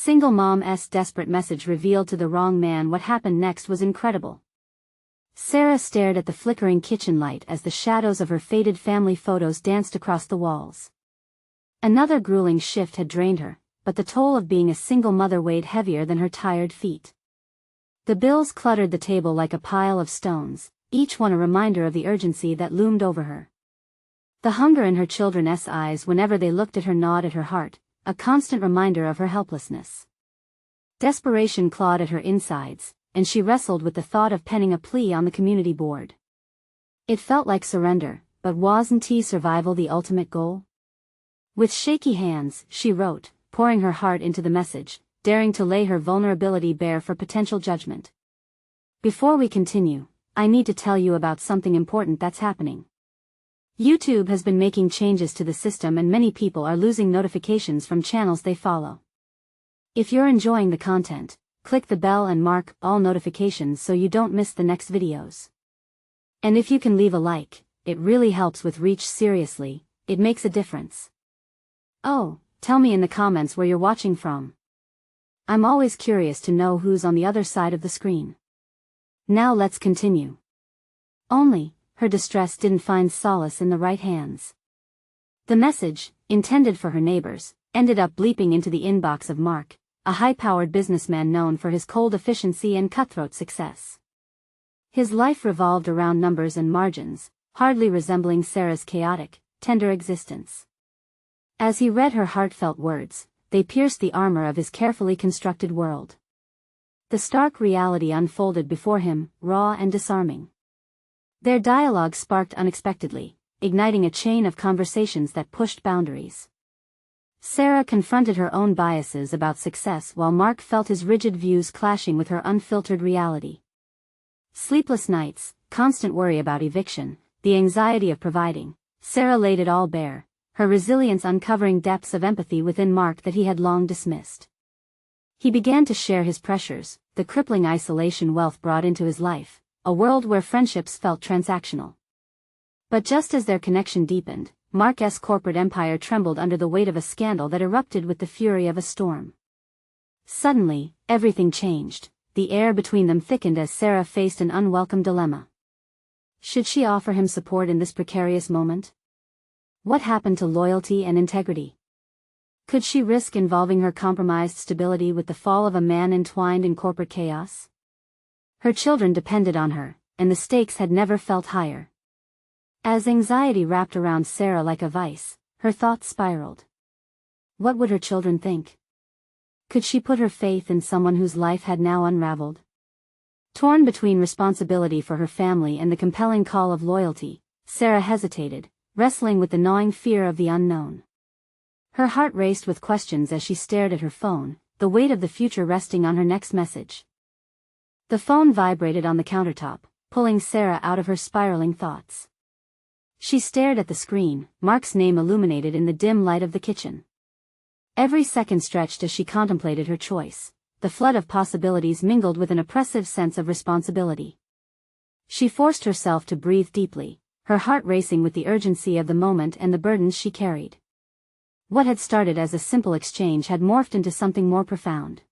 Single mom's desperate message revealed to the wrong man. What happened next was incredible. Sarah stared at the flickering kitchen light as the shadows of her faded family photos danced across the walls. Another grueling shift had drained her, but the toll of being a single mother weighed heavier than her tired feet. The bills cluttered the table like a pile of stones, each one a reminder of the urgency that loomed over her. The hunger in her children's eyes whenever they looked at her gnawed at her heart, a constant reminder of her helplessness. Desperation clawed at her insides, and she wrestled with the thought of penning a plea on the community board. It felt like surrender, but wasn't survival the ultimate goal? With shaky hands, she wrote, pouring her heart into the message, daring to lay her vulnerability bare for potential judgment. Before we continue, I need to tell you about something important that's happening. YouTube has been making changes to the system and many people are losing notifications from channels they follow. If you're enjoying the content, click the bell and mark all notifications so you don't miss the next videos. And if you can leave a like, it really helps with reach. Seriously, it makes a difference. Oh, tell me in the comments where you're watching from. I'm always curious to know who's on the other side of the screen. Now let's continue. Only, her distress didn't find solace in the right hands. The message, intended for her neighbors, ended up bleeping into the inbox of Mark, a high-powered businessman known for his cold efficiency and cutthroat success. His life revolved around numbers and margins, hardly resembling Sarah's chaotic, tender existence. As he read her heartfelt words, they pierced the armor of his carefully constructed world. The stark reality unfolded before him, raw and disarming. Their dialogue sparked unexpectedly, igniting a chain of conversations that pushed boundaries. Sarah confronted her own biases about success while Mark felt his rigid views clashing with her unfiltered reality. Sleepless nights, constant worry about eviction, the anxiety of providing, Sarah laid it all bare, her resilience uncovering depths of empathy within Mark that he had long dismissed. He began to share his pressures, the crippling isolation wealth brought into his life, a world where friendships felt transactional. But just as their connection deepened, Mark's corporate empire trembled under the weight of a scandal that erupted with the fury of a storm. Suddenly, everything changed. The air between them thickened as Sarah faced an unwelcome dilemma. Should she offer him support in this precarious moment? What happened to loyalty and integrity? Could she risk involving her compromised stability with the fall of a man entwined in corporate chaos? Her children depended on her, and the stakes had never felt higher. As anxiety wrapped around Sarah like a vice, her thoughts spiraled. What would her children think? Could she put her faith in someone whose life had now unraveled? Torn between responsibility for her family and the compelling call of loyalty, Sarah hesitated, wrestling with the gnawing fear of the unknown. Her heart raced with questions as she stared at her phone, the weight of the future resting on her next message. The phone vibrated on the countertop, pulling Sarah out of her spiraling thoughts. She stared at the screen, Mark's name illuminated in the dim light of the kitchen. Every second stretched as she contemplated her choice. The flood of possibilities mingled with an oppressive sense of responsibility. She forced herself to breathe deeply, her heart racing with the urgency of the moment and the burdens she carried. What had started as a simple exchange had morphed into something more profound.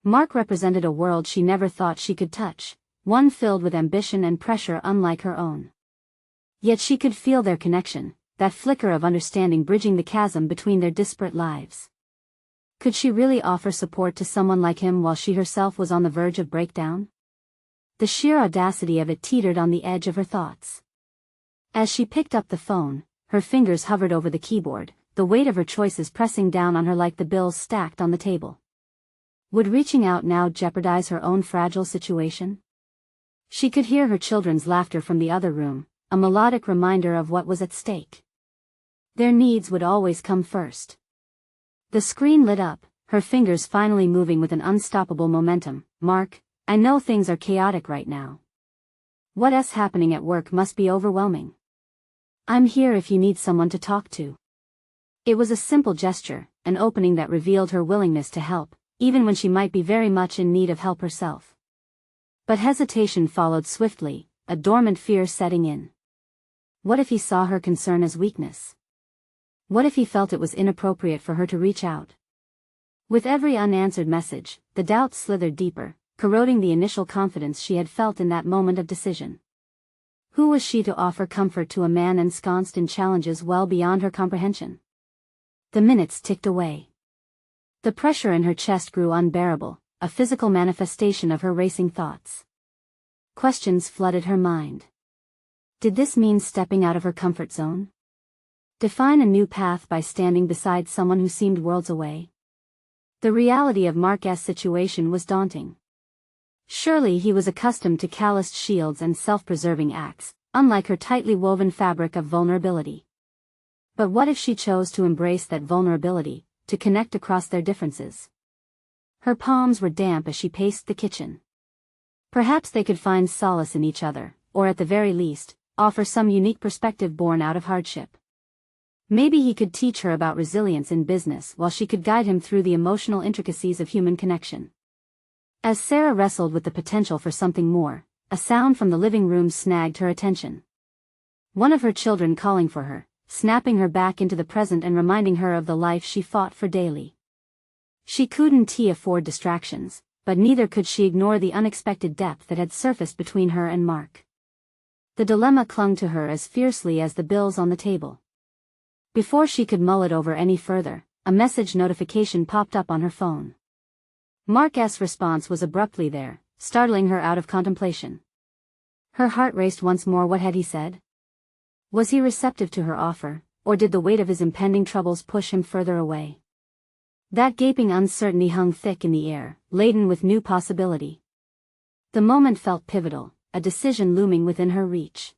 Mark represented a world she never thought she could touch, one filled with ambition and pressure unlike her own. Yet she could feel their connection, that flicker of understanding bridging the chasm between their disparate lives. Could she really offer support to someone like him while she herself was on the verge of breakdown? The sheer audacity of it teetered on the edge of her thoughts. As she picked up the phone, her fingers hovered over the keyboard, the weight of her choices pressing down on her like the bills stacked on the table. Would reaching out now jeopardize her own fragile situation? She could hear her children's laughter from the other room, a melodic reminder of what was at stake. Their needs would always come first. The screen lit up, her fingers finally moving with an unstoppable momentum. Mark, I know things are chaotic right now. What's happening at work must be overwhelming. I'm here if you need someone to talk to. It was a simple gesture, an opening that revealed her willingness to help, even when she might be very much in need of help herself. But hesitation followed swiftly, a dormant fear setting in. What if he saw her concern as weakness? What if he felt it was inappropriate for her to reach out? With every unanswered message, the doubts slithered deeper, corroding the initial confidence she had felt in that moment of decision. Who was she to offer comfort to a man ensconced in challenges well beyond her comprehension? The minutes ticked away. The pressure in her chest grew unbearable, a physical manifestation of her racing thoughts. Questions flooded her mind. Did this mean stepping out of her comfort zone? Define a new path by standing beside someone who seemed worlds away? The reality of Mark's situation was daunting. Surely he was accustomed to calloused shields and self-preserving acts, unlike her tightly woven fabric of vulnerability. But what if she chose to embrace that vulnerability, to connect across their differences? Her palms were damp as she paced the kitchen. Perhaps they could find solace in each other, or at the very least, offer some unique perspective born out of hardship. Maybe he could teach her about resilience in business while she could guide him through the emotional intricacies of human connection. As Sarah wrestled with the potential for something more, a sound from the living room snagged her attention. One of her children calling for her, snapping her back into the present and reminding her of the life she fought for daily. She couldn't afford distractions, but neither could she ignore the unexpected depth that had surfaced between her and Mark. The dilemma clung to her as fiercely as the bills on the table. Before she could mull it over any further, a message notification popped up on her phone. Mark's response was abruptly there, startling her out of contemplation. Her heart raced once more. What had he said? Was he receptive to her offer, or did the weight of his impending troubles push him further away? That gaping uncertainty hung thick in the air, laden with new possibility. The moment felt pivotal, a decision looming within her reach.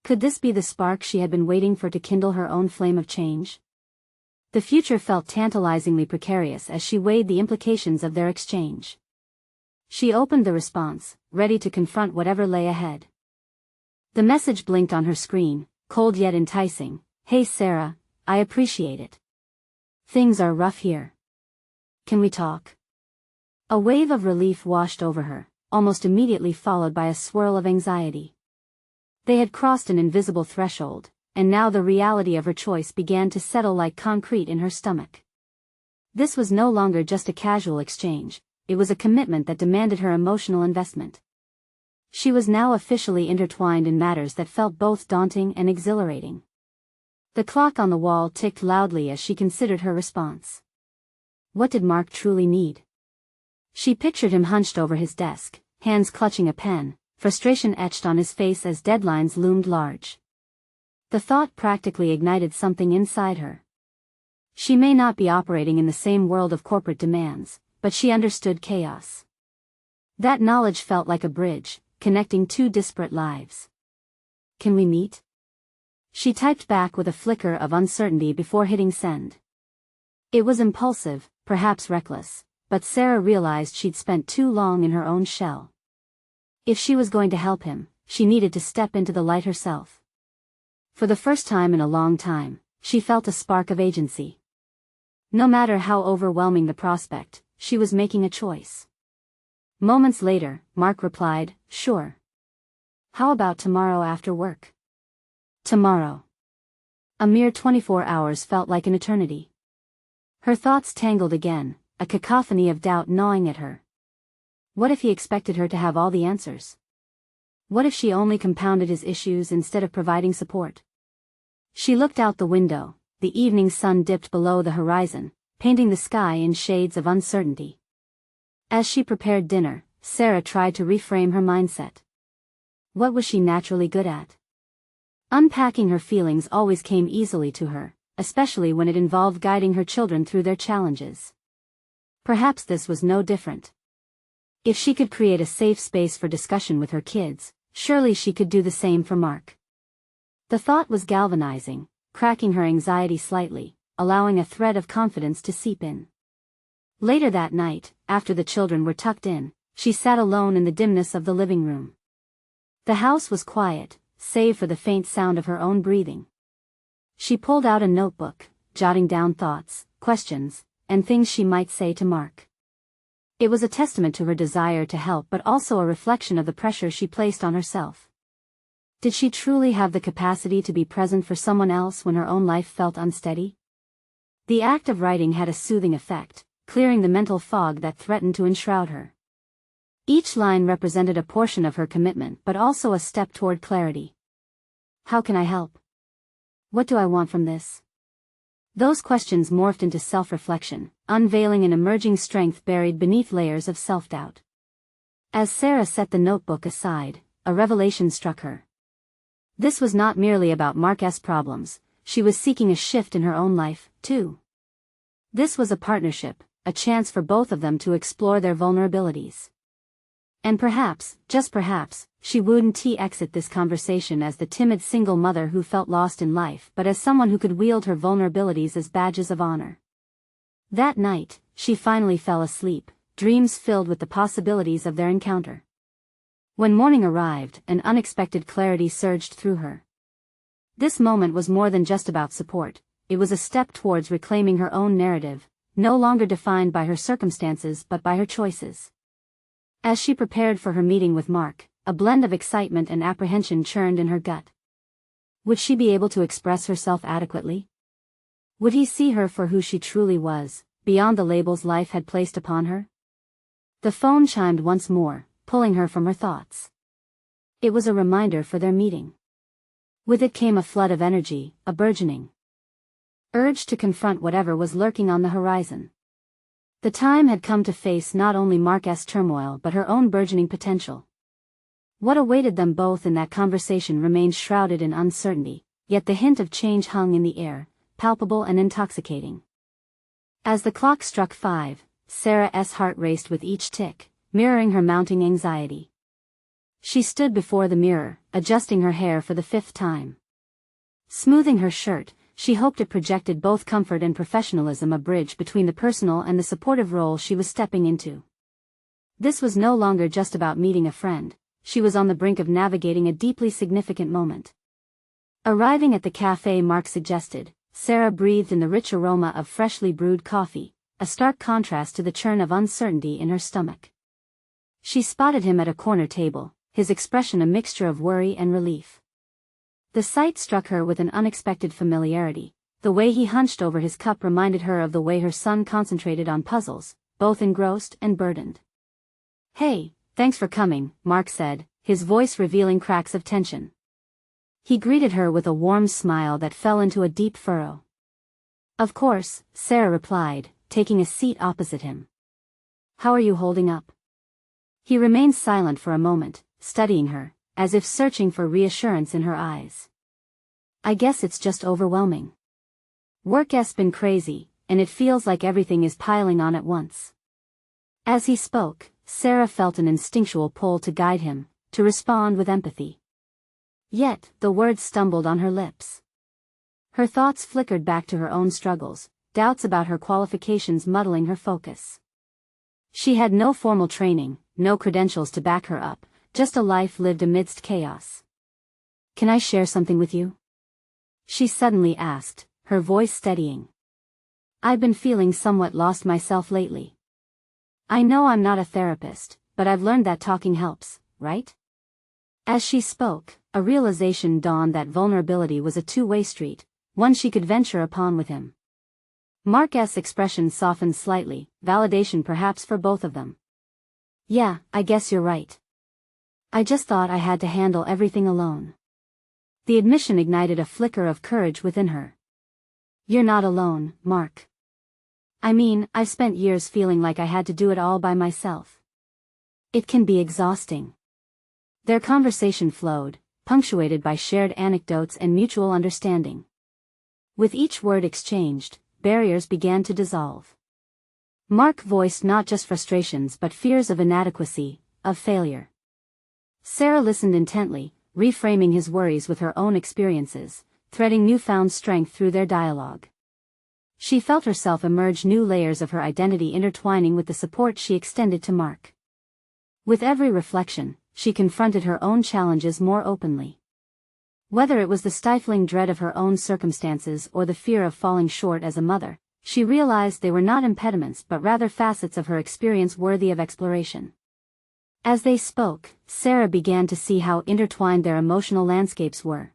Could this be the spark she had been waiting for to kindle her own flame of change? The future felt tantalizingly precarious as she weighed the implications of their exchange. She opened the response, ready to confront whatever lay ahead. The message blinked on her screen, cold yet enticing. Hey Sarah, I appreciate it. Things are rough here. Can we talk? A wave of relief washed over her, almost immediately followed by a swirl of anxiety. They had crossed an invisible threshold, and now the reality of her choice began to settle like concrete in her stomach. This was no longer just a casual exchange, it was a commitment that demanded her emotional investment. She was now officially intertwined in matters that felt both daunting and exhilarating. The clock on the wall ticked loudly as she considered her response. What did Mark truly need? She pictured him hunched over his desk, hands clutching a pen, frustration etched on his face as deadlines loomed large. The thought practically ignited something inside her. She may not be operating in the same world of corporate demands, but she understood chaos. That knowledge felt like a bridge, connecting two disparate lives. Can we meet? She typed back with a flicker of uncertainty before hitting send. It was impulsive, perhaps reckless, but Sarah realized she'd spent too long in her own shell. If she was going to help him, she needed to step into the light herself. For the first time in a long time, she felt a spark of agency. No matter how overwhelming the prospect, she was making a choice. Moments later, Mark replied, "Sure. How about tomorrow after work?" Tomorrow. A mere 24 hours felt like an eternity. Her thoughts tangled again, a cacophony of doubt gnawing at her. What if he expected her to have all the answers? What if she only compounded his issues instead of providing support? She looked out the window. The evening sun dipped below the horizon, painting the sky in shades of uncertainty. As she prepared dinner, Sarah tried to reframe her mindset. What was she naturally good at? Unpacking her feelings always came easily to her, especially when it involved guiding her children through their challenges. Perhaps this was no different. If she could create a safe space for discussion with her kids, surely she could do the same for Mark. The thought was galvanizing, cracking her anxiety slightly, allowing a thread of confidence to seep in. Later that night, after the children were tucked in, she sat alone in the dimness of the living room. The house was quiet, save for the faint sound of her own breathing. She pulled out a notebook, jotting down thoughts, questions, and things she might say to Mark. It was a testament to her desire to help but also a reflection of the pressure she placed on herself. Did she truly have the capacity to be present for someone else when her own life felt unsteady? The act of writing had a soothing effect, clearing the mental fog that threatened to enshroud her. Each line represented a portion of her commitment but also a step toward clarity. How can I help? What do I want from this? Those questions morphed into self-reflection, unveiling an emerging strength buried beneath layers of self-doubt. As Sarah set the notebook aside, a revelation struck her. This was not merely about Mark's problems, she was seeking a shift in her own life, too. This was a partnership, a chance for both of them to explore their vulnerabilities. And perhaps, just perhaps, she wouldn't exit this conversation as the timid single mother who felt lost in life but as someone who could wield her vulnerabilities as badges of honor. That night, she finally fell asleep, dreams filled with the possibilities of their encounter. When morning arrived, an unexpected clarity surged through her. This moment was more than just about support, it was a step towards reclaiming her own narrative, no longer defined by her circumstances but by her choices. As she prepared for her meeting with Mark, a blend of excitement and apprehension churned in her gut. Would she be able to express herself adequately? Would he see her for who she truly was, beyond the labels life had placed upon her? The phone chimed once more, pulling her from her thoughts. It was a reminder for their meeting. With it came a flood of energy, a burgeoning urge to confront whatever was lurking on the horizon. The time had come to face not only Mark's turmoil but her own burgeoning potential. What awaited them both in that conversation remained shrouded in uncertainty, yet the hint of change hung in the air, palpable and intoxicating. As the clock struck 5, Sarah's heart raced with each tick, mirroring her mounting anxiety. She stood before the mirror, adjusting her hair for the 5th time. Smoothing her shirt, she hoped it projected both comfort and professionalism, a bridge between the personal and the supportive role she was stepping into. This was no longer just about meeting a friend, she was on the brink of navigating a deeply significant moment. Arriving at the cafe Mark suggested, Sarah breathed in the rich aroma of freshly brewed coffee, a stark contrast to the churn of uncertainty in her stomach. She spotted him at a corner table, his expression a mixture of worry and relief. The sight struck her with an unexpected familiarity. The way he hunched over his cup reminded her of the way her son concentrated on puzzles, both engrossed and burdened. "Hey, thanks for coming," Mark said, his voice revealing cracks of tension. He greeted her with a warm smile that fell into a deep furrow. "Of course," Sarah replied, taking a seat opposite him. "How are you holding up?" He remained silent for a moment, studying her, as if searching for reassurance in her eyes. "I guess it's just overwhelming. Work's been crazy, and it feels like everything is piling on at once." As he spoke, Sarah felt an instinctual pull to guide him, to respond with empathy. Yet, the words stumbled on her lips. Her thoughts flickered back to her own struggles, doubts about her qualifications muddling her focus. She had no formal training, no credentials to back her up, just a life lived amidst chaos. "Can I share something with you?" she suddenly asked, her voice steadying. "I've been feeling somewhat lost myself lately. I know I'm not a therapist, but I've learned that talking helps, right?" As she spoke, a realization dawned that vulnerability was a two-way street, one she could venture upon with him. Mark's expression softened slightly, validation perhaps for both of them. "Yeah, I guess you're right. I just thought I had to handle everything alone." The admission ignited a flicker of courage within her. "You're not alone, Mark. I mean, I've spent years feeling like I had to do it all by myself. It can be exhausting." Their conversation flowed, punctuated by shared anecdotes and mutual understanding. With each word exchanged, barriers began to dissolve. Mark voiced not just frustrations but fears of inadequacy, of failure. Sarah listened intently, reframing his worries with her own experiences, threading newfound strength through their dialogue. She felt herself emerge, new layers of her identity intertwining with the support she extended to Mark. With every reflection, she confronted her own challenges more openly. Whether it was the stifling dread of her own circumstances or the fear of falling short as a mother, she realized they were not impediments but rather facets of her experience worthy of exploration. As they spoke, Sarah began to see how intertwined their emotional landscapes were.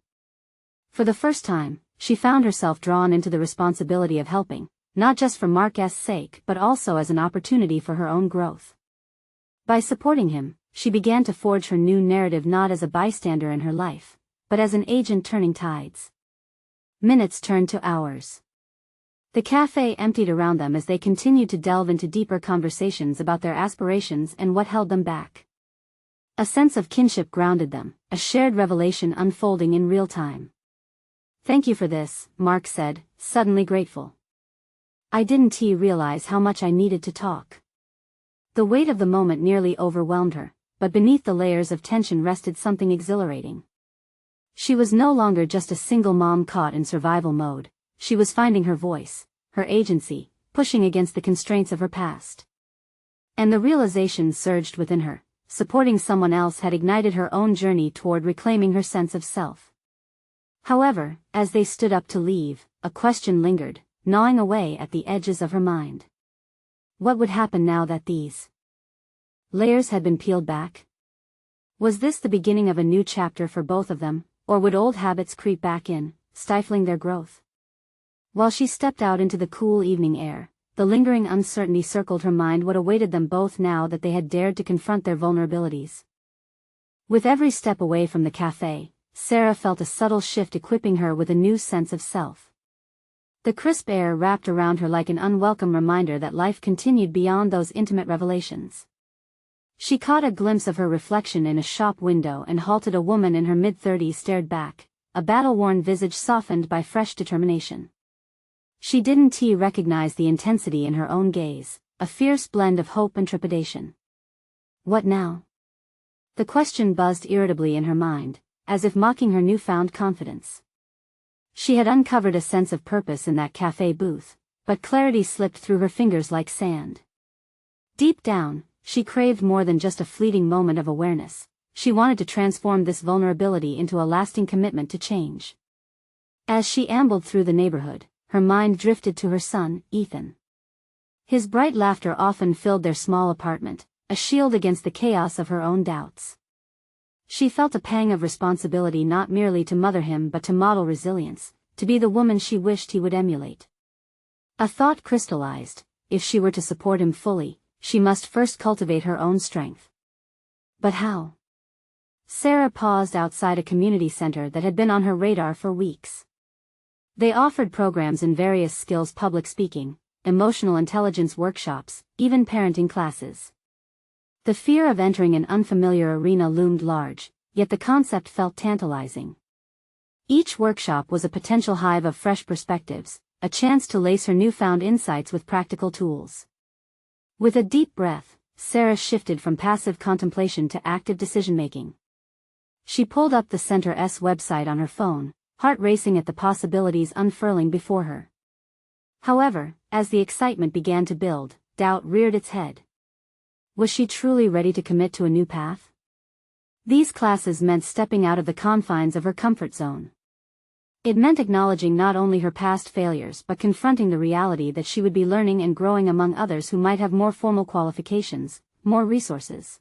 For the first time, she found herself drawn into the responsibility of helping, not just for Mark's sake but also as an opportunity for her own growth. By supporting him, she began to forge her new narrative not as a bystander in her life, but as an agent turning tides. Minutes turned to hours. The cafe emptied around them as they continued to delve into deeper conversations about their aspirations and what held them back. A sense of kinship grounded them, a shared revelation unfolding in real time. "Thank you for this," Mark said, suddenly grateful. "I didn't realize how much I needed to talk." The weight of the moment nearly overwhelmed her, but beneath the layers of tension rested something exhilarating. She was no longer just a single mom caught in survival mode. She was finding her voice, her agency, pushing against the constraints of her past. And the realization surged within her: supporting someone else had ignited her own journey toward reclaiming her sense of self. However, as they stood up to leave, a question lingered, gnawing away at the edges of her mind. What would happen now that these layers had been peeled back? Was this the beginning of a new chapter for both of them, or would old habits creep back in, stifling their growth? While she stepped out into the cool evening air, the lingering uncertainty circled her mind what awaited them both now that they had dared to confront their vulnerabilities. With every step away from the cafe, Sarah felt a subtle shift equipping her with a new sense of self. The crisp air wrapped around her like an unwelcome reminder that life continued beyond those intimate revelations. She caught a glimpse of her reflection in a shop window and halted. A woman in her mid-30s stared back, a battle-worn visage softened by fresh determination. She didn't recognize the intensity in her own gaze, a fierce blend of hope and trepidation. What now? The question buzzed irritably in her mind, as if mocking her newfound confidence. She had uncovered a sense of purpose in that cafe booth, but clarity slipped through her fingers like sand. Deep down, she craved more than just a fleeting moment of awareness. She wanted to transform this vulnerability into a lasting commitment to change. As she ambled through the neighborhood, her mind drifted to her son, Ethan. His bright laughter often filled their small apartment, a shield against the chaos of her own doubts. She felt a pang of responsibility not merely to mother him but to model resilience, to be the woman she wished he would emulate. A thought crystallized: if she were to support him fully, she must first cultivate her own strength. But how? Sarah paused outside a community center that had been on her radar for weeks. They offered programs in various skills: public speaking, emotional intelligence workshops, even parenting classes. The fear of entering an unfamiliar arena loomed large, yet the concept felt tantalizing. Each workshop was a potential hive of fresh perspectives, a chance to lace her newfound insights with practical tools. With a deep breath, Sarah shifted from passive contemplation to active decision-making. She pulled up the center's website on her phone, heart racing at the possibilities unfurling before her. However, as the excitement began to build, doubt reared its head. Was she truly ready to commit to a new path? These classes meant stepping out of the confines of her comfort zone. It meant acknowledging not only her past failures but confronting the reality that she would be learning and growing among others who might have more formal qualifications, more resources.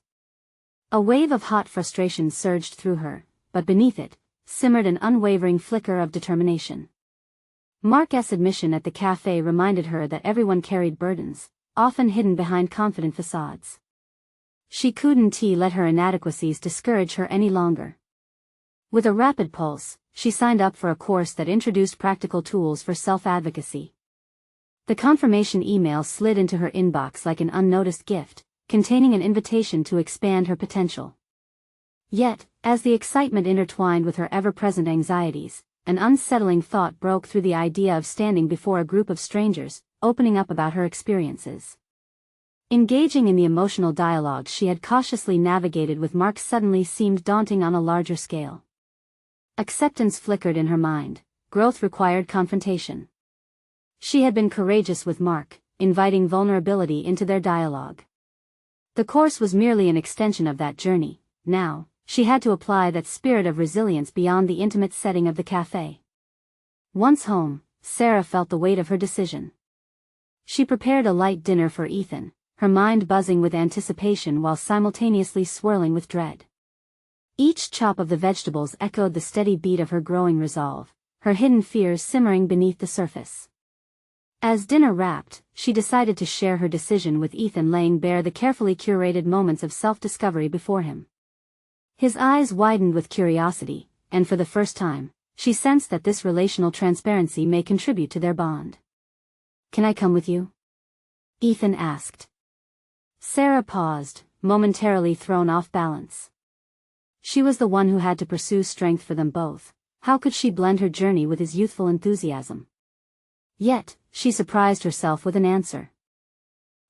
A wave of hot frustration surged through her, but beneath it simmered an unwavering flicker of determination. Mark's admission at the cafe reminded her that everyone carried burdens, often hidden behind confident facades. She couldn't let her inadequacies discourage her any longer. With a rapid pulse, she signed up for a course that introduced practical tools for self-advocacy. The confirmation email slid into her inbox like an unnoticed gift, containing an invitation to expand her potential. Yet, as the excitement intertwined with her ever-present anxieties, an unsettling thought broke through: the idea of standing before a group of strangers, opening up about her experiences. Engaging in the emotional dialogue she had cautiously navigated with Mark suddenly seemed daunting on a larger scale. Acceptance flickered in her mind. Growth required confrontation. She had been courageous with Mark, inviting vulnerability into their dialogue. The course was merely an extension of that journey. Now, she had to apply that spirit of resilience beyond the intimate setting of the cafe. Once home, Sarah felt the weight of her decision. She prepared a light dinner for Ethan, her mind buzzing with anticipation while simultaneously swirling with dread. Each chop of the vegetables echoed the steady beat of her growing resolve, her hidden fears simmering beneath the surface. As dinner wrapped, she decided to share her decision with Ethan, laying bare the carefully curated moments of self-discovery before him. His eyes widened with curiosity, and for the first time, she sensed that this relational transparency may contribute to their bond. "Can I come with you?" Ethan asked. Sarah paused, momentarily thrown off balance. She was the one who had to pursue strength for them both. How could she blend her journey with his youthful enthusiasm? Yet, she surprised herself with an answer,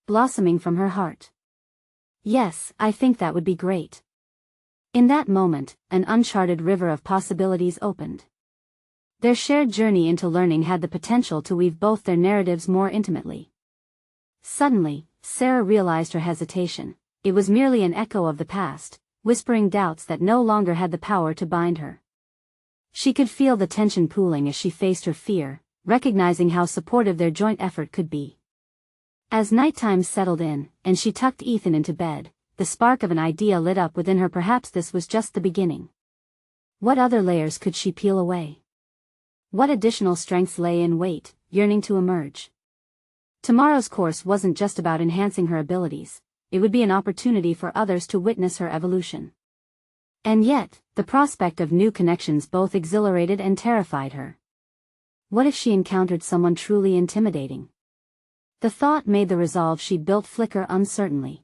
blossoming from her heart. "Yes, I think that would be great." In that moment, an uncharted river of possibilities opened. Their shared journey into learning had the potential to weave both their narratives more intimately. Suddenly, Sarah realized her hesitation. It was merely an echo of the past, whispering doubts that no longer had the power to bind her. She could feel the tension pooling as she faced her fear, recognizing how supportive their joint effort could be. As nighttime settled in, and she tucked Ethan into bed, the spark of an idea lit up within her. Perhaps this was just the beginning. What other layers could she peel away? What additional strengths lay in wait, yearning to emerge? Tomorrow's course wasn't just about enhancing her abilities, it would be an opportunity for others to witness her evolution. And yet, the prospect of new connections both exhilarated and terrified her. What if she encountered someone truly intimidating? The thought made the resolve she'd built flicker uncertainly.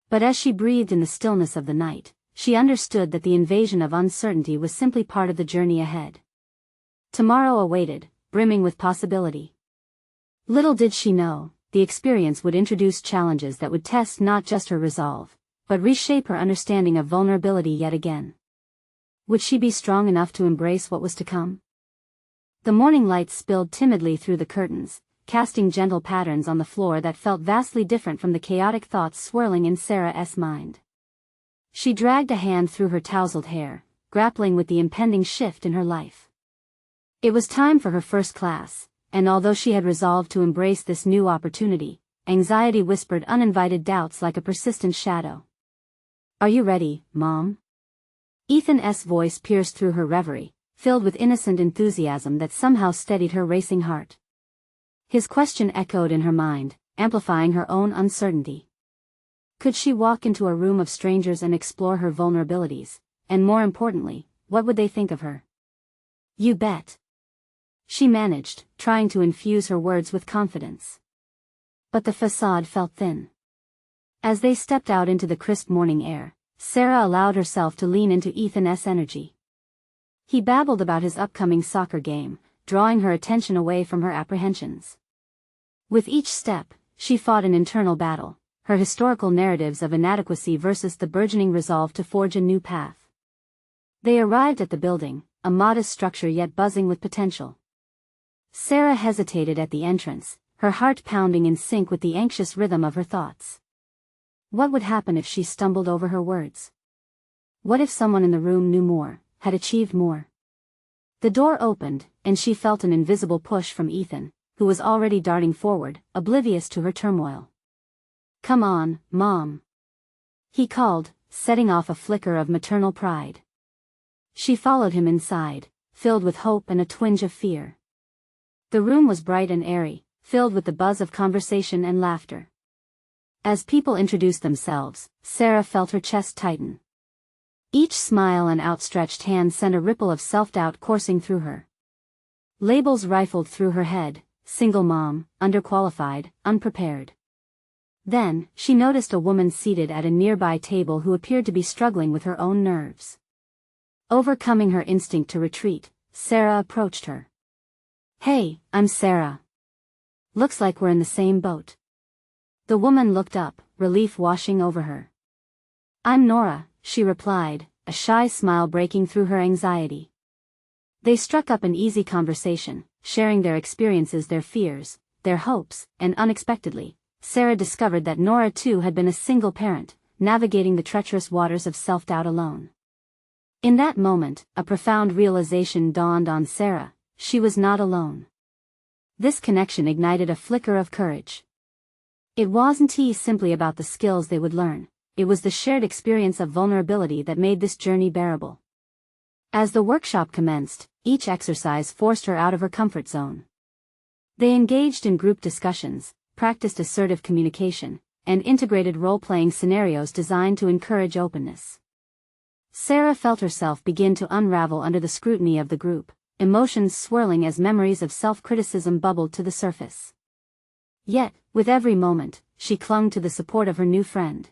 But as she breathed in the stillness of the night, she understood that the invasion of uncertainty was simply part of the journey ahead. Tomorrow awaited, brimming with possibility. Little did she know, the experience would introduce challenges that would test not just her resolve, but reshape her understanding of vulnerability yet again. Would she be strong enough to embrace what was to come? The morning light spilled timidly through the curtains, casting gentle patterns on the floor that felt vastly different from the chaotic thoughts swirling in Sarah's mind. She dragged a hand through her tousled hair, grappling with the impending shift in her life. It was time for her first class, and although she had resolved to embrace this new opportunity, anxiety whispered uninvited doubts like a persistent shadow. "Are you ready, Mom?" Ethan's voice pierced through her reverie, filled with innocent enthusiasm that somehow steadied her racing heart. His question echoed in her mind, amplifying her own uncertainty. Could she walk into a room of strangers and explore her vulnerabilities, and more importantly, what would they think of her? "You bet," she managed, trying to infuse her words with confidence. But the facade felt thin. As they stepped out into the crisp morning air, Sarah allowed herself to lean into Ethan's energy. He babbled about his upcoming soccer game, drawing her attention away from her apprehensions. With each step, she fought an internal battle, her historical narratives of inadequacy versus the burgeoning resolve to forge a new path. They arrived at the building, a modest structure yet buzzing with potential. Sarah hesitated at the entrance, her heart pounding in sync with the anxious rhythm of her thoughts. What would happen if she stumbled over her words? What if someone in the room knew more, had achieved more? The door opened, and she felt an invisible push from Ethan, who was already darting forward, oblivious to her turmoil. "Come on, Mom," he called, setting off a flicker of maternal pride. She followed him inside, filled with hope and a twinge of fear. The room was bright and airy, filled with the buzz of conversation and laughter. As people introduced themselves, Sarah felt her chest tighten. Each smile and outstretched hand sent a ripple of self-doubt coursing through her. Labels rifled through her head: single mom, underqualified, unprepared. Then, she noticed a woman seated at a nearby table who appeared to be struggling with her own nerves. Overcoming her instinct to retreat, Sarah approached her. "Hey, I'm Sarah. Looks like we're in the same boat." The woman looked up, relief washing over her. "I'm Nora," she replied, a shy smile breaking through her anxiety. They struck up an easy conversation, sharing their experiences, their fears, their hopes, and unexpectedly, Sarah discovered that Nora too had been a single parent, navigating the treacherous waters of self-doubt alone. In that moment, a profound realization dawned on Sarah: she was not alone. This connection ignited a flicker of courage. It wasn't simply about the skills they would learn, it was the shared experience of vulnerability that made this journey bearable. As the workshop commenced, each exercise forced her out of her comfort zone. They engaged in group discussions, practiced assertive communication, and integrated role-playing scenarios designed to encourage openness. Sarah felt herself begin to unravel under the scrutiny of the group, emotions swirling as memories of self-criticism bubbled to the surface. Yet, with every moment, she clung to the support of her new friend.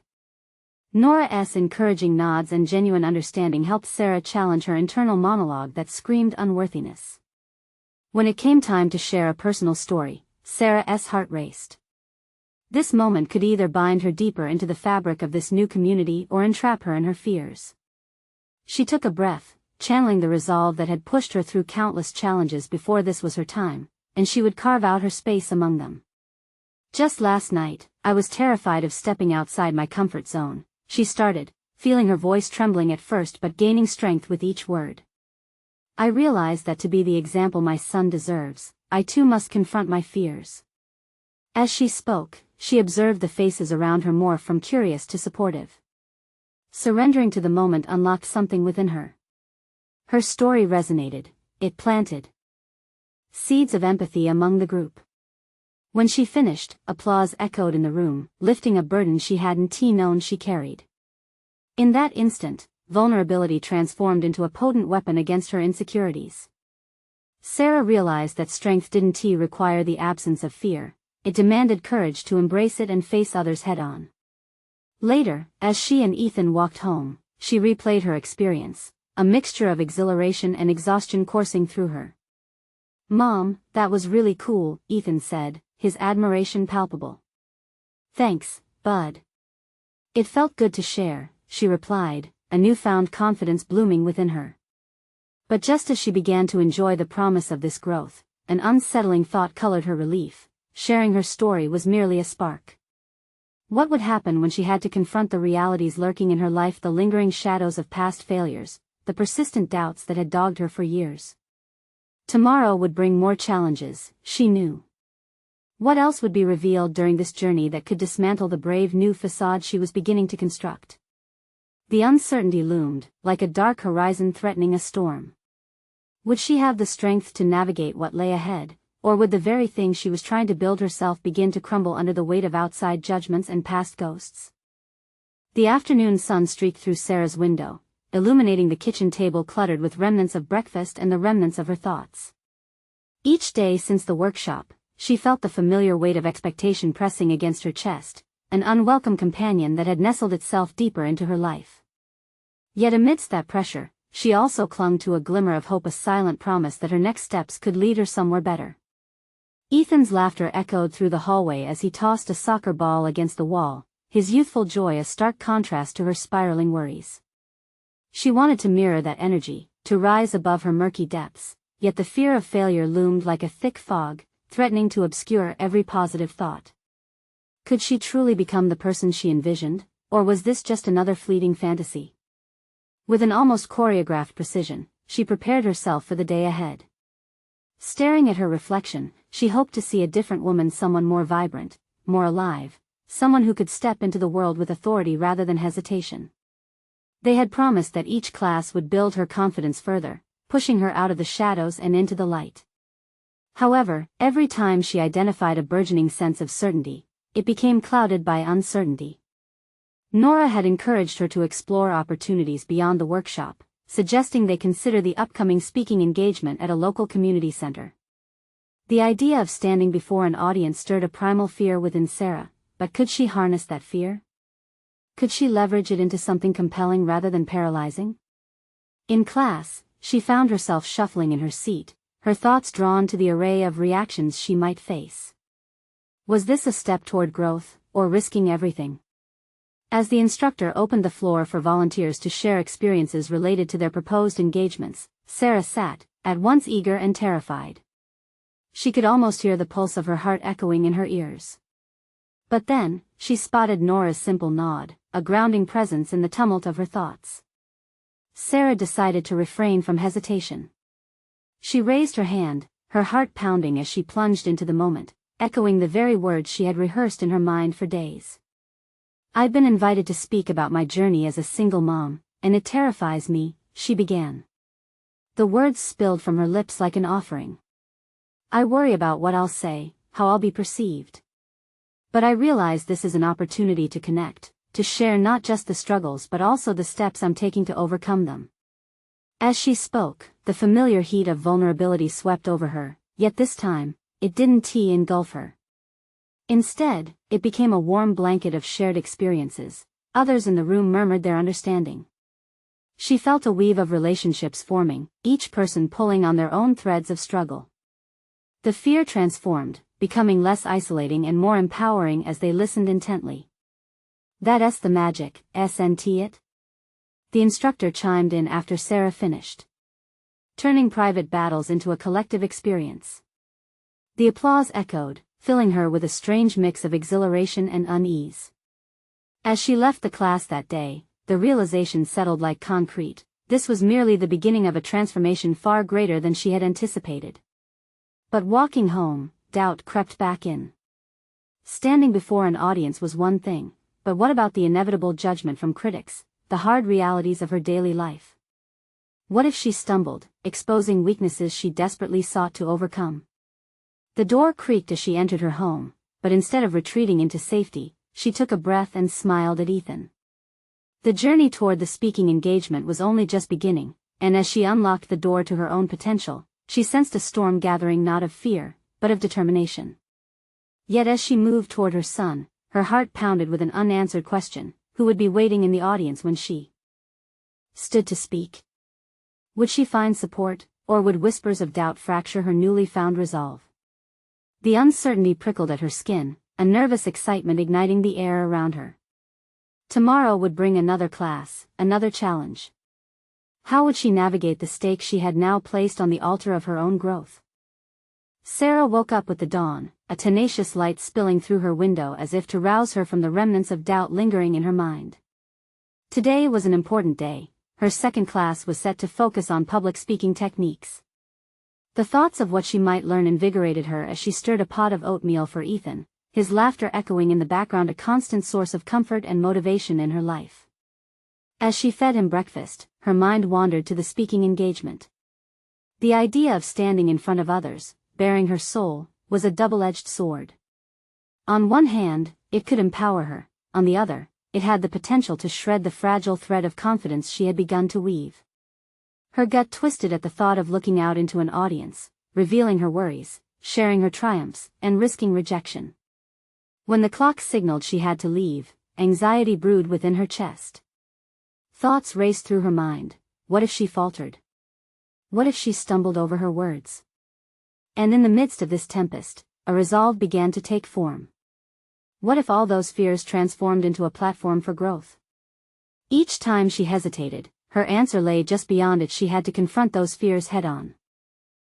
Nora's encouraging nods and genuine understanding helped Sarah challenge her internal monologue that screamed unworthiness. When it came time to share a personal story, Sarah's heart raced. This moment could either bind her deeper into the fabric of this new community or entrap her in her fears. She took a breath, channeling the resolve that had pushed her through countless challenges before this was her time, and she would carve out her space among them. Just last night, I was terrified of stepping outside my comfort zone, she started, feeling her voice trembling at first but gaining strength with each word. I realized that to be the example my son deserves, I too must confront my fears. As she spoke, she observed the faces around her morph from curious to supportive. Surrendering to the moment unlocked something within her. Her story resonated, it planted seeds of empathy among the group. When she finished, applause echoed in the room, lifting a burden she hadn't known she carried. In that instant, vulnerability transformed into a potent weapon against her insecurities. Sarah realized that strength didn't require the absence of fear, it demanded courage to embrace it and face others head-on. Later, as she and Ethan walked home, she replayed her experience, a mixture of exhilaration and exhaustion coursing through her. "Mom, that was really cool," Ethan said, his admiration palpable. "Thanks, bud. It felt good to share," she replied, a newfound confidence blooming within her. But just as she began to enjoy the promise of this growth, an unsettling thought colored her relief. Sharing her story was merely a spark. What would happen when she had to confront the realities lurking in her life, the lingering shadows of past failures, the persistent doubts that had dogged her for years? Tomorrow would bring more challenges, she knew. What else would be revealed during this journey that could dismantle the brave new facade she was beginning to construct? The uncertainty loomed, like a dark horizon threatening a storm. Would she have the strength to navigate what lay ahead? Or would the very thing she was trying to build herself begin to crumble under the weight of outside judgments and past ghosts? The afternoon sun streaked through Sarah's window, illuminating the kitchen table cluttered with remnants of breakfast and the remnants of her thoughts. Each day since the workshop, she felt the familiar weight of expectation pressing against her chest, an unwelcome companion that had nestled itself deeper into her life. Yet amidst that pressure, she also clung to a glimmer of hope, a silent promise that her next steps could lead her somewhere better. Ethan's laughter echoed through the hallway as he tossed a soccer ball against the wall, his youthful joy a stark contrast to her spiraling worries. She wanted to mirror that energy, to rise above her murky depths, yet the fear of failure loomed like a thick fog, threatening to obscure every positive thought. Could she truly become the person she envisioned, or was this just another fleeting fantasy? With an almost choreographed precision, she prepared herself for the day ahead. Staring at her reflection, she hoped to see a different woman, someone more vibrant, more alive, someone who could step into the world with authority rather than hesitation. They had promised that each class would build her confidence further, pushing her out of the shadows and into the light. However, every time she identified a burgeoning sense of certainty, it became clouded by uncertainty. Nora had encouraged her to explore opportunities beyond the workshop, suggesting they consider the upcoming speaking engagement at a local community center. The idea of standing before an audience stirred a primal fear within Sarah, but could she harness that fear? Could she leverage it into something compelling rather than paralyzing? In class, she found herself shuffling in her seat, her thoughts drawn to the array of reactions she might face. Was this a step toward growth, or risking everything? As the instructor opened the floor for volunteers to share experiences related to their proposed engagements, Sarah sat, at once eager and terrified. She could almost hear the pulse of her heart echoing in her ears. But then, she spotted Nora's simple nod, a grounding presence in the tumult of her thoughts. Sarah decided to refrain from hesitation. She raised her hand, her heart pounding as she plunged into the moment, echoing the very words she had rehearsed in her mind for days. "I've been invited to speak about my journey as a single mom, and it terrifies me," she began. The words spilled from her lips like an offering. I worry about what I'll say, how I'll be perceived. But I realize this is an opportunity to connect, to share not just the struggles but also the steps I'm taking to overcome them. As she spoke, the familiar heat of vulnerability swept over her, yet this time, it didn't engulf her. Instead, it became a warm blanket of shared experiences. Others in the room murmured their understanding. She felt a weave of relationships forming, each person pulling on their own threads of struggle. The fear transformed, becoming less isolating and more empowering as they listened intently. That's the magic, isn't it? The instructor chimed in after Sarah finished, turning private battles into a collective experience. The applause echoed, filling her with a strange mix of exhilaration and unease. As she left the class that day, the realization settled like concrete. This was merely the beginning of a transformation far greater than she had anticipated. But walking home, doubt crept back in. Standing before an audience was one thing, but what about the inevitable judgment from critics, the hard realities of her daily life? What if she stumbled, exposing weaknesses she desperately sought to overcome? The door creaked as she entered her home, but instead of retreating into safety, she took a breath and smiled at Ethan. The journey toward the speaking engagement was only just beginning, and as she unlocked the door to her own potential, she sensed a storm gathering not of fear, but of determination. Yet as she moved toward her son, her heart pounded with an unanswered question: who would be waiting in the audience when she stood to speak? Would she find support, or would whispers of doubt fracture her newly found resolve? The uncertainty prickled at her skin, a nervous excitement igniting the air around her. Tomorrow would bring another class, another challenge. How would she navigate the stakes she had now placed on the altar of her own growth? Sarah woke up with the dawn, a tenacious light spilling through her window as if to rouse her from the remnants of doubt lingering in her mind. Today was an important day. Her second class was set to focus on public speaking techniques. The thoughts of what she might learn invigorated her as she stirred a pot of oatmeal for Ethan, his laughter echoing in the background, a constant source of comfort and motivation in her life. As she fed him breakfast, her mind wandered to the speaking engagement. The idea of standing in front of others, bearing her soul, was a double-edged sword. On one hand, it could empower her; on the other, it had the potential to shred the fragile thread of confidence she had begun to weave. Her gut twisted at the thought of looking out into an audience, revealing her worries, sharing her triumphs, and risking rejection. When the clock signaled she had to leave, anxiety brewed within her chest. Thoughts raced through her mind. What if she faltered? What if she stumbled over her words? And in the midst of this tempest, a resolve began to take form. What if all those fears transformed into a platform for growth? Each time she hesitated, her answer lay just beyond it. She had to confront those fears head-on.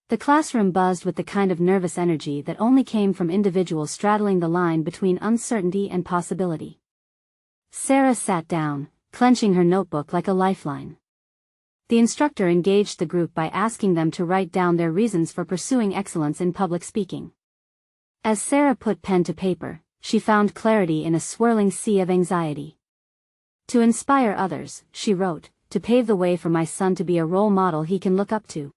The classroom buzzed with the kind of nervous energy that only came from individuals straddling the line between uncertainty and possibility. Sarah sat down, clenching her notebook like a lifeline. The instructor engaged the group by asking them to write down their reasons for pursuing excellence in public speaking. As Sarah put pen to paper, she found clarity in a swirling sea of anxiety. To inspire others, she wrote, to pave the way for my son to be a role model he can look up to.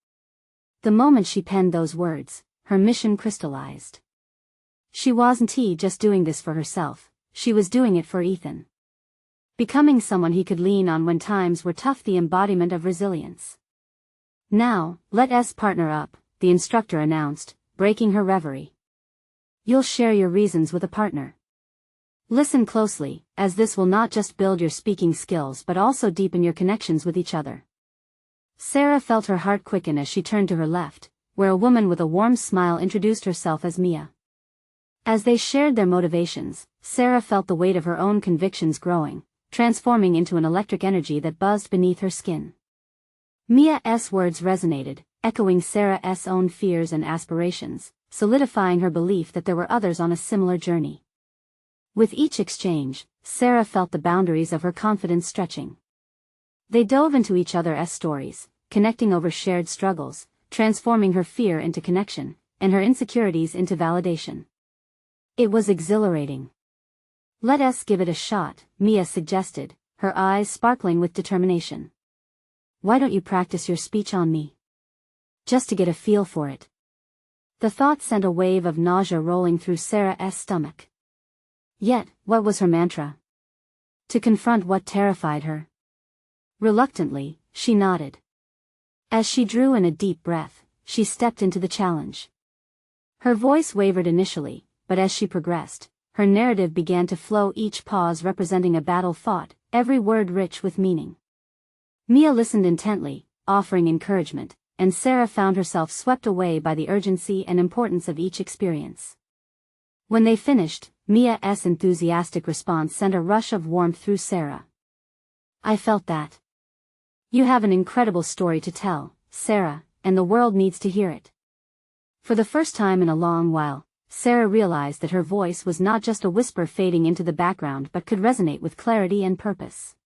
The moment she penned those words, her mission crystallized. She wasn't just doing this for herself, she was doing it for Ethan. Becoming someone he could lean on when times were tough, the embodiment of resilience. Now, let us partner up, the instructor announced, breaking her reverie. You'll share your reasons with a partner. Listen closely, as this will not just build your speaking skills but also deepen your connections with each other. Sarah felt her heart quicken as she turned to her left, where a woman with a warm smile introduced herself as Mia. As they shared their motivations, Sarah felt the weight of her own convictions growing, transforming into an electric energy that buzzed beneath her skin. Mia's words resonated, echoing Sarah's own fears and aspirations, solidifying her belief that there were others on a similar journey. With each exchange, Sarah felt the boundaries of her confidence stretching. They dove into each other's stories, connecting over shared struggles, transforming her fear into connection, and her insecurities into validation. It was exhilarating. Let us give it a shot, Mia suggested, her eyes sparkling with determination. Why don't you practice your speech on me? Just to get a feel for it. The thought sent a wave of nausea rolling through Sarah's stomach. Yet, what was her mantra? To confront what terrified her. Reluctantly, she nodded. As she drew in a deep breath, she stepped into the challenge. Her voice wavered initially, but as she progressed, her narrative began to flow, each pause representing a battle fought, every word rich with meaning. Mia listened intently, offering encouragement, and Sarah found herself swept away by the urgency and importance of each experience. When they finished, Mia's enthusiastic response sent a rush of warmth through Sarah. I felt that. You have an incredible story to tell, Sarah, and the world needs to hear it. For the first time in a long while, Sarah realized that her voice was not just a whisper fading into the background but could resonate with clarity and purpose.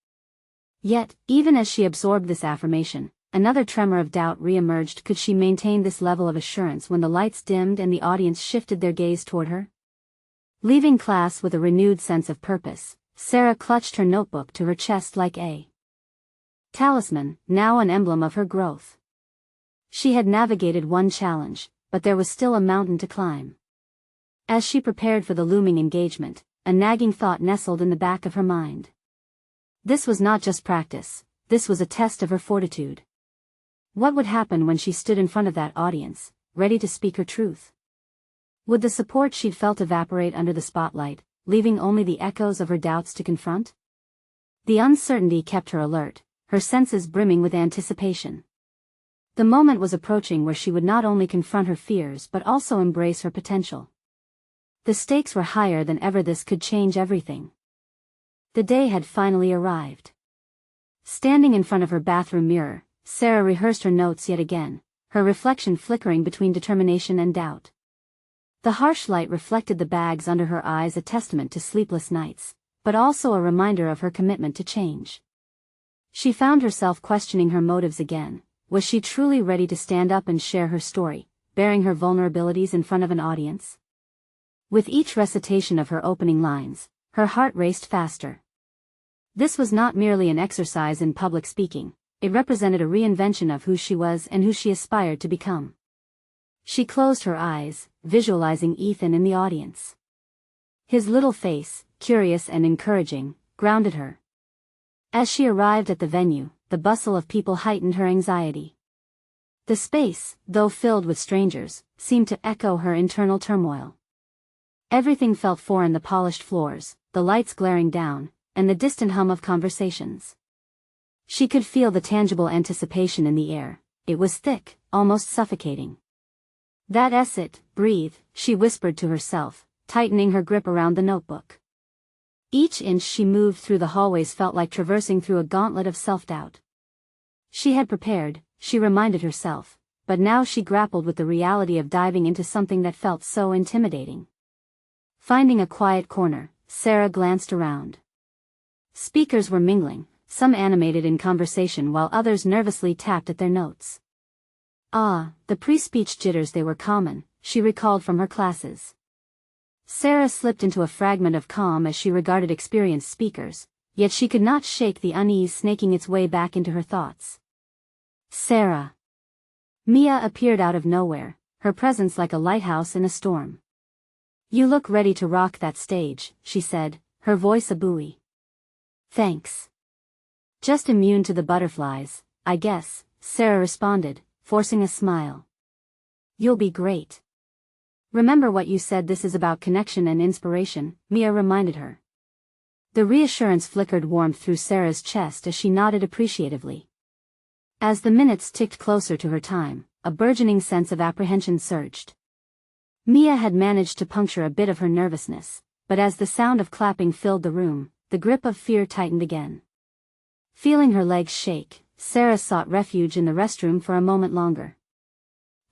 Yet, even as she absorbed this affirmation, another tremor of doubt re-emerged. Could she maintain this level of assurance when the lights dimmed and the audience shifted their gaze toward her? Leaving class with a renewed sense of purpose, Sarah clutched her notebook to her chest like a talisman, now an emblem of her growth. She had navigated one challenge, but there was still a mountain to climb. As she prepared for the looming engagement, a nagging thought nestled in the back of her mind. This was not just practice, this was a test of her fortitude. What would happen when she stood in front of that audience, ready to speak her truth? Would the support she'd felt evaporate under the spotlight, leaving only the echoes of her doubts to confront? The uncertainty kept her alert, her senses brimming with anticipation. The moment was approaching where she would not only confront her fears but also embrace her potential. The stakes were higher than ever. This could change everything. The day had finally arrived. Standing in front of her bathroom mirror, Sarah rehearsed her notes yet again, her reflection flickering between determination and doubt. The harsh light reflected the bags under her eyes, a testament to sleepless nights, but also a reminder of her commitment to change. She found herself questioning her motives again. Was she truly ready to stand up and share her story, bearing her vulnerabilities in front of an audience? With each recitation of her opening lines, her heart raced faster. This was not merely an exercise in public speaking, it represented a reinvention of who she was and who she aspired to become. She closed her eyes, visualizing Ethan in the audience. His little face, curious and encouraging, grounded her. As she arrived at the venue, the bustle of people heightened her anxiety. The space, though filled with strangers, seemed to echo her internal turmoil. Everything felt foreign: the polished floors, the lights glaring down, and the distant hum of conversations. She could feel the tangible anticipation in the air. It was thick, almost suffocating. That's it, breathe, she whispered to herself, tightening her grip around the notebook. Each inch she moved through the hallways felt like traversing through a gauntlet of self-doubt. She had prepared, she reminded herself, but now she grappled with the reality of diving into something that felt so intimidating. Finding a quiet corner, Sarah glanced around. Speakers were mingling, some animated in conversation while others nervously tapped at their notes. The pre-speech jitters, they were common, she recalled from her classes. Sarah slipped into a fragment of calm as she regarded experienced speakers, yet she could not shake the unease snaking its way back into her thoughts. Sarah. Mia appeared out of nowhere, her presence like a lighthouse in a storm. You look ready to rock that stage, she said, her voice a buoy. Thanks. Just immune to the butterflies, I guess, Sarah responded, forcing a smile. You'll be great. Remember what you said, this is about connection and inspiration, Mia reminded her. The reassurance flickered warmth through Sarah's chest as she nodded appreciatively. As the minutes ticked closer to her time, a burgeoning sense of apprehension surged. Mia had managed to puncture a bit of her nervousness, but as the sound of clapping filled the room, the grip of fear tightened again. Feeling her legs shake, Sarah sought refuge in the restroom for a moment longer.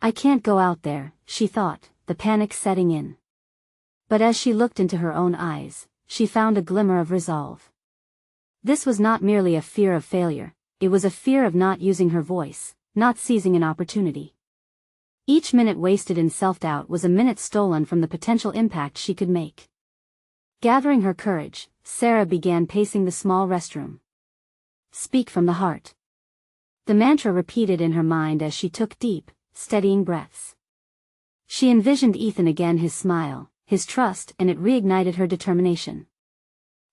I can't go out there, she thought, the panic setting in. But as she looked into her own eyes, she found a glimmer of resolve. This was not merely a fear of failure, it was a fear of not using her voice, not seizing an opportunity. Each minute wasted in self-doubt was a minute stolen from the potential impact she could make. Gathering her courage, Sarah began pacing the small restroom. Speak from the heart. The mantra repeated in her mind as she took deep, steadying breaths. She envisioned Ethan again, his smile, his trust, and it reignited her determination.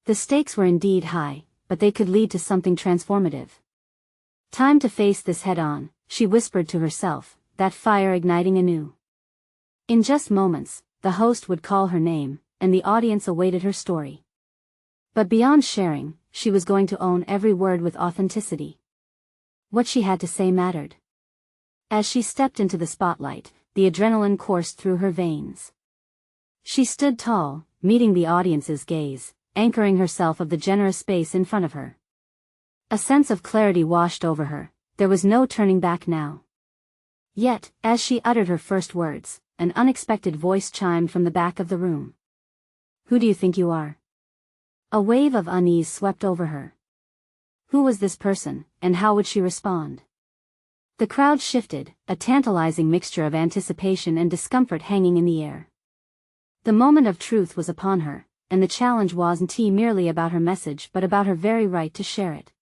The stakes were indeed high, but they could lead to something transformative. Time to face this head-on, she whispered to herself, that fire igniting anew. In just moments, the host would call her name, and the audience awaited her story. But beyond sharing, she was going to own every word with authenticity. What she had to say mattered. As she stepped into the spotlight, the adrenaline coursed through her veins. She stood tall, meeting the audience's gaze, anchoring herself of the generous space in front of her. A sense of clarity washed over her, there was no turning back now. Yet, as she uttered her first words, an unexpected voice chimed from the back of the room. "Who do you think you are?" A wave of unease swept over her. Who was this person, and how would she respond? The crowd shifted, a tantalizing mixture of anticipation and discomfort hanging in the air. The moment of truth was upon her, and the challenge wasn't merely about her message but about her very right to share it.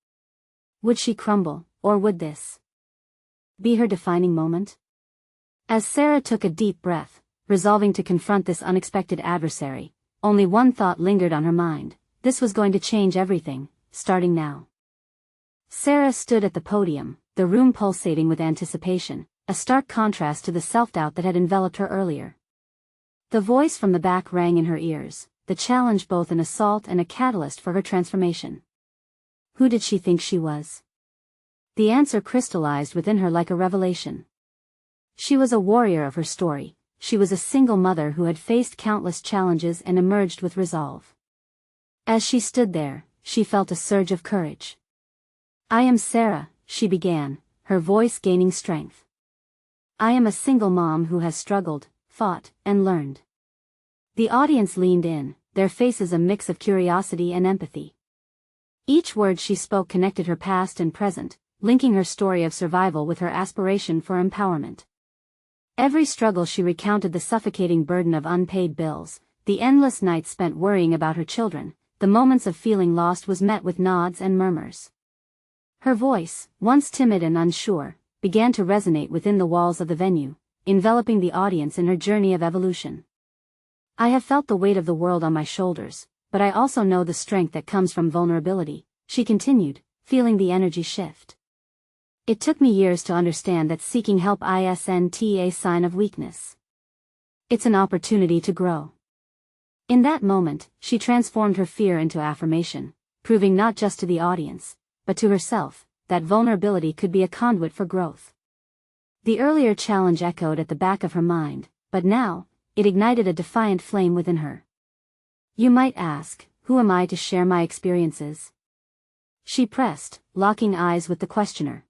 Would she crumble, or would this be her defining moment? As Sarah took a deep breath, resolving to confront this unexpected adversary, only one thought lingered on her mind: this was going to change everything, starting now. Sarah stood at the podium, the room pulsating with anticipation, a stark contrast to the self-doubt that had enveloped her earlier. The voice from the back rang in her ears, the challenge both an assault and a catalyst for her transformation. Who did she think she was? The answer crystallized within her like a revelation. She was a warrior of her story. She was a single mother who had faced countless challenges and emerged with resolve. As she stood there, she felt a surge of courage. "I am Sarah," she began, her voice gaining strength. "I am a single mom who has struggled, fought, and learned." The audience leaned in, their faces a mix of curiosity and empathy. Each word she spoke connected her past and present, linking her story of survival with her aspiration for empowerment. Every struggle she recounted: the suffocating burden of unpaid bills, the endless nights spent worrying about her children, the moments of feeling lost, was met with nods and murmurs. Her voice, once timid and unsure, began to resonate within the walls of the venue, enveloping the audience in her journey of evolution. "I have felt the weight of the world on my shoulders, but I also know the strength that comes from vulnerability," she continued, feeling the energy shift. "It took me years to understand that seeking help isn't a sign of weakness. It's an opportunity to grow." In that moment, she transformed her fear into affirmation, proving not just to the audience, but to herself, that vulnerability could be a conduit for growth. The earlier challenge echoed at the back of her mind, but now, it ignited a defiant flame within her. "You might ask, who am I to share my experiences?" she pressed, locking eyes with the questioner.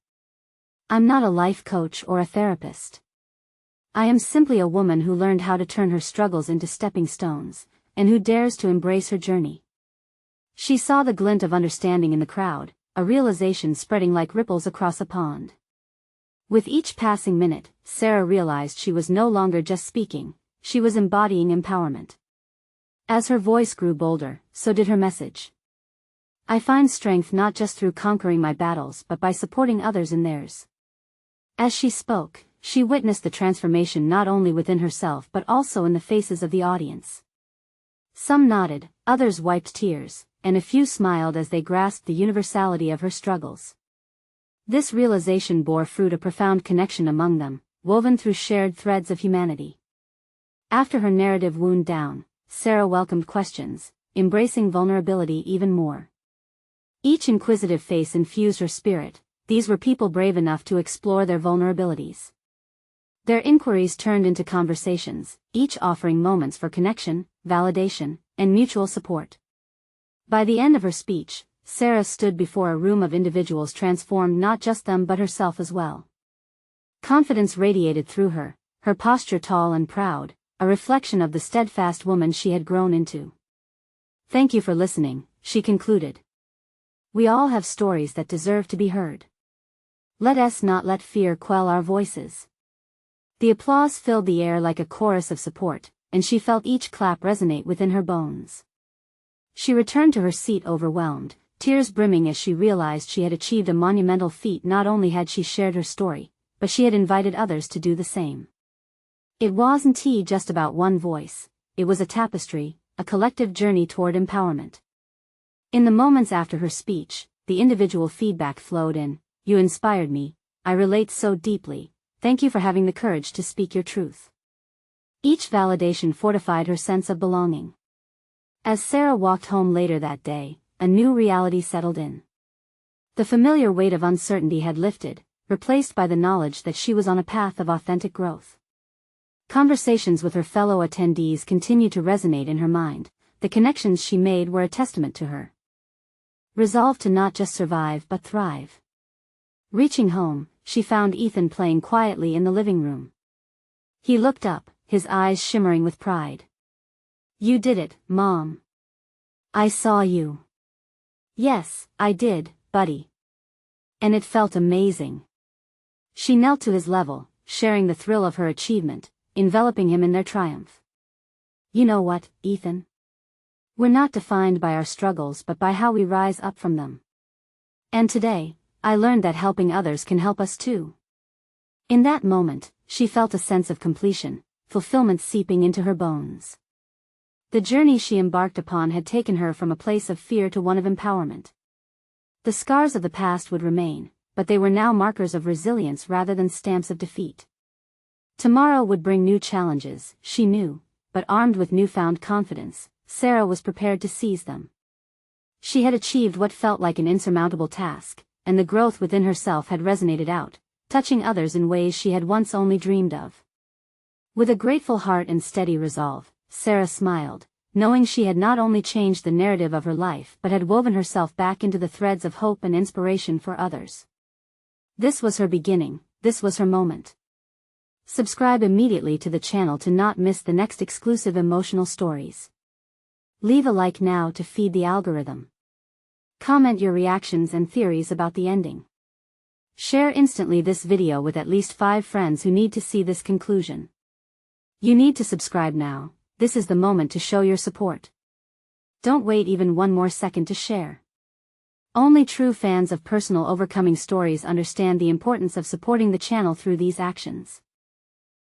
"I'm not a life coach or a therapist. I am simply a woman who learned how to turn her struggles into stepping stones, and who dares to embrace her journey." She saw the glint of understanding in the crowd, a realization spreading like ripples across a pond. With each passing minute, Sarah realized she was no longer just speaking, she was embodying empowerment. As her voice grew bolder, so did her message. "I find strength not just through conquering my battles but by supporting others in theirs." As she spoke, she witnessed the transformation not only within herself but also in the faces of the audience. Some nodded, others wiped tears, and a few smiled as they grasped the universality of her struggles. This realization bore fruit: a profound connection among them, woven through shared threads of humanity. After her narrative wound down, Sarah welcomed questions, embracing vulnerability even more. Each inquisitive face infused her spirit. These were people brave enough to explore their vulnerabilities. Their inquiries turned into conversations, each offering moments for connection, validation, and mutual support. By the end of her speech, Sarah stood before a room of individuals transformed, not just them but herself as well. Confidence radiated through her, her posture tall and proud, a reflection of the steadfast woman she had grown into. "Thank you for listening," she concluded. "We all have stories that deserve to be heard. Let us not let fear quell our voices." The applause filled the air like a chorus of support, and she felt each clap resonate within her bones. She returned to her seat overwhelmed, tears brimming as she realized she had achieved a monumental feat. Not only had she shared her story, but she had invited others to do the same. It wasn't just about one voice, it was a tapestry, a collective journey toward empowerment. In the moments after her speech, the individual feedback flowed in. You inspired me, I relate so deeply, thank you for having the courage to speak your truth. Each validation fortified her sense of belonging. As Sarah walked home later that day, a new reality settled in. The familiar weight of uncertainty had lifted, replaced by the knowledge that she was on a path of authentic growth. Conversations with her fellow attendees continued to resonate in her mind. The connections she made were a testament to her resolve to not just survive but thrive. Reaching home, she found Ethan playing quietly in the living room. He looked up, his eyes shimmering with pride. You did it, Mom. I saw you. Yes, I did, buddy. And it felt amazing. She knelt to his level, sharing the thrill of her achievement, enveloping him in their triumph. You know what, Ethan? We're not defined by our struggles but by how we rise up from them. And today, I learned that helping others can help us too. In that moment, she felt a sense of completion, fulfillment seeping into her bones. The journey she embarked upon had taken her from a place of fear to one of empowerment. The scars of the past would remain, but they were now markers of resilience rather than stamps of defeat. Tomorrow would bring new challenges, she knew, but armed with newfound confidence, Sarah was prepared to seize them. She had achieved what felt like an insurmountable task, and the growth within herself had resonated out, touching others in ways she had once only dreamed of. With a grateful heart and steady resolve, Sarah smiled, knowing she had not only changed the narrative of her life but had woven herself back into the threads of hope and inspiration for others. This was her beginning, this was her moment. Subscribe immediately to the channel to not miss the next exclusive emotional stories. Leave a like now to feed the algorithm. Comment your reactions and theories about the ending. Share instantly this video with at least 5 friends who need to see this conclusion. You need to subscribe now, this is the moment to show your support. Don't wait even one more second to share. Only true fans of personal overcoming stories understand the importance of supporting the channel through these actions.